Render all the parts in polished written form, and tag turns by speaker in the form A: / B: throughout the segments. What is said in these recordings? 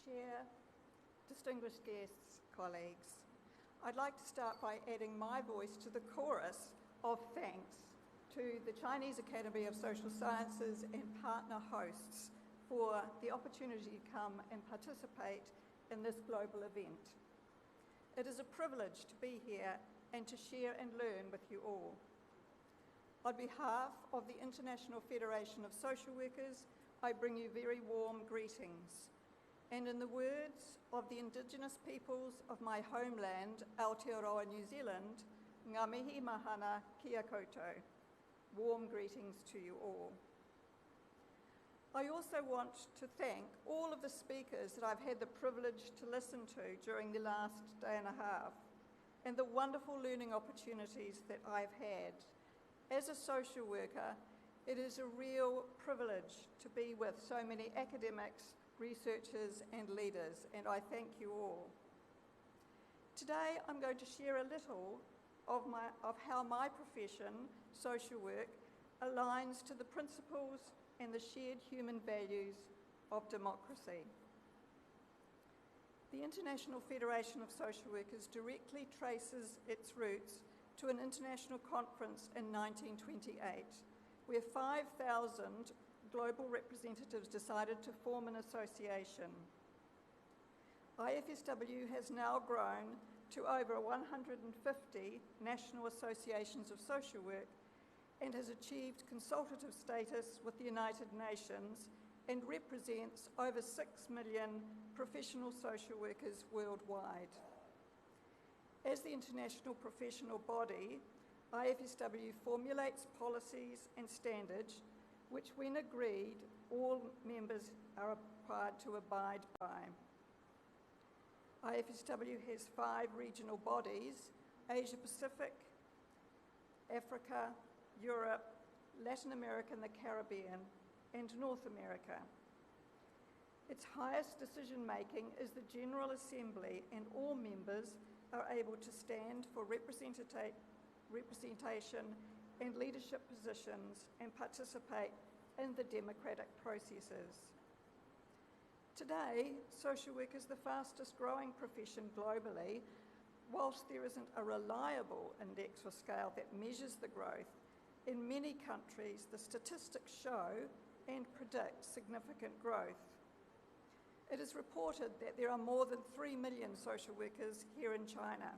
A: Chair, distinguished guests, colleagues, I'd like to start by adding my voice to the chorus of thanks to the Chinese Academy of Social Sciences and partner hosts for the opportunity to come and participate in this global event. It is a privilege to be here and to share and learn with you all. On behalf of the International Fédération of Social Workers, I bring you very warm greetings. And in the words of the Indigenous peoples of my homeland, Aotearoa, New Zealand, ngā mihi mahana kia koutou. Warm greetings to you all. I also want to thank all of the speakers that I've had the privilege to listen to during the last day and a half, and the wonderful learning opportunities that I've had. As a social worker, it is a real privilege to be with so many academics, researchers and leaders, and I thank you all. Today I'm going to share a little of how my profession, social work, aligns to the principles and the shared human values of democracy. The International Fédération of Social Workers directly traces its roots to an international conference in 1928, where 5,000 global representatives decided to form an association. IFSW has now grown to over 150 national associations of social work and has achieved consultative status with the United Nations and represents over 6 million professional social workers worldwide. As the international professional body, IFSW formulates policies and standards which, when agreed, all members are required to abide by. IFSW has 5 regional bodies: Asia Pacific, Africa, Europe, Latin America and the Caribbean, and North America. Its highest decision-making is the General Assembly, and all members are able to stand for representation and leadership positions and participate in the democratic processes. Today, social work is the fastest growing profession globally. Whilst there isn't a reliable index or scale that measures the growth, in many countries the statistics show and predict significant growth. It is reported that there are more than 3 million social workers here in China.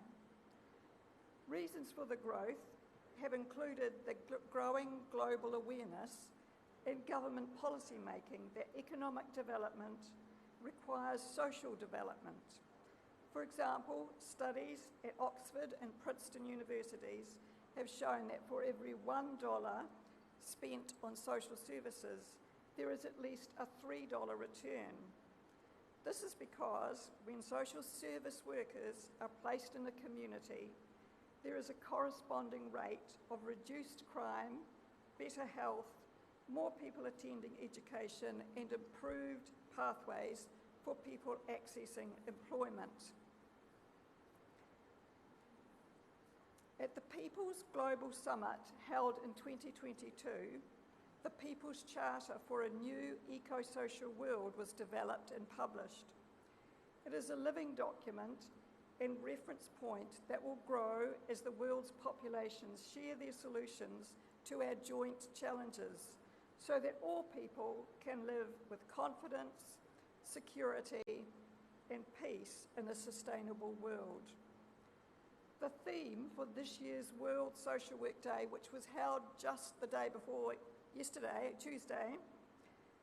A: Reasons for the growth have included the growing global awareness and government policy making that economic development requires social development. For example, studies at Oxford and Princeton universities have shown that for every $1 spent on social services, there is at least a $3 return. This is because when social service workers are placed in a community, there is a corresponding rate of reduced crime, better health, more people attending education, and improved pathways for people accessing employment. At the People's Global Summit held in 2022, the People's Charter for a New Eco-Social World was developed and published. It is a living document and reference point that will grow as the world's populations share their solutions to our joint challenges, so that all people can live with confidence, security, and peace in a sustainable world. The theme for this year's World Social Work Day, which was held just the day before yesterday, Tuesday,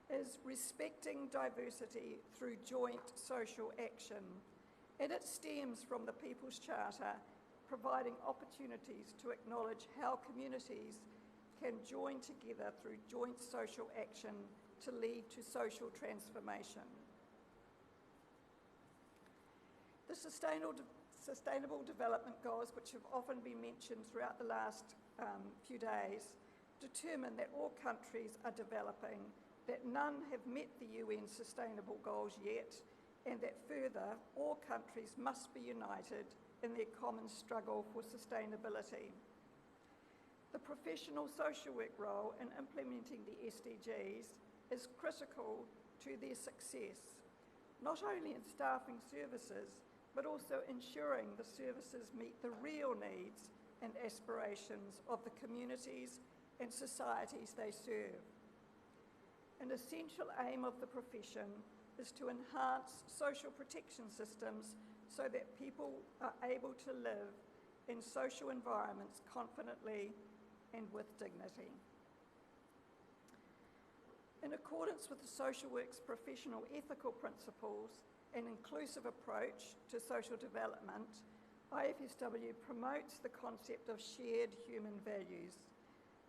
A: is respecting diversity through joint social action. And it stems from the People's Charter, providing opportunities to acknowledge how communities can join together through joint social action to lead to social transformation. The Sustainable Development Goals, which have often been mentioned throughout the last few days, determine that all countries are developing, that none have met the UN Sustainable Goals yet, and that further, all countries must be united in their common struggle for sustainability. The professional social work role in implementing the SDGs is critical to their success. not only in staffing services, but also ensuring the services meet the real needs and aspirations of the communities and societies they serve. An essential aim of the profession is to enhance social protection systems so that people are able to live in social environments confidently and with dignity. In accordance with the social work's professional ethical principles and inclusive approach to social development, IFSW promotes the concept of shared human values.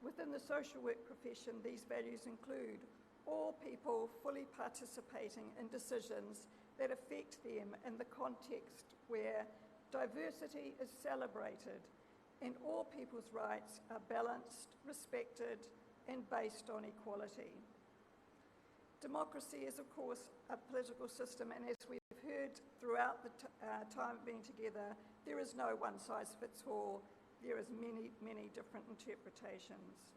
A: Within the social work profession, these values include all people fully participating in decisions that affect them in the context where diversity is celebrated and all people's rights are balanced, respected, and based on equality. Democracy is, of course, a political system, and as we've heard throughout the time of being together, there is no one-size-fits-all. There is many different interpretations.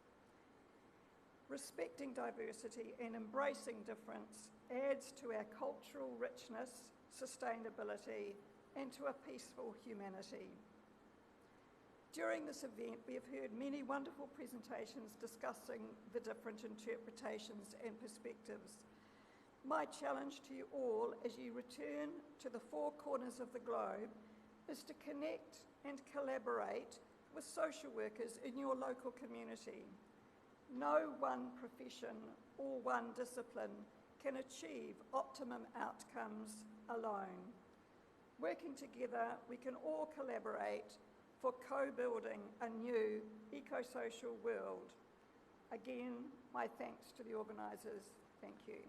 A: Respecting diversity and embracing difference adds to our cultural richness, sustainability, and to a peaceful humanity. During this event, we have heard many wonderful presentations discussing the different interpretations and perspectives. My challenge to you all as you return to the four corners of the globe is to connect and collaborate with social workers in your local community. No one profession or one discipline can achieve optimum outcomes alone. Working together, we can all collaborate for co-building a new eco-social world. Again, my thanks to the organisers. Thank you.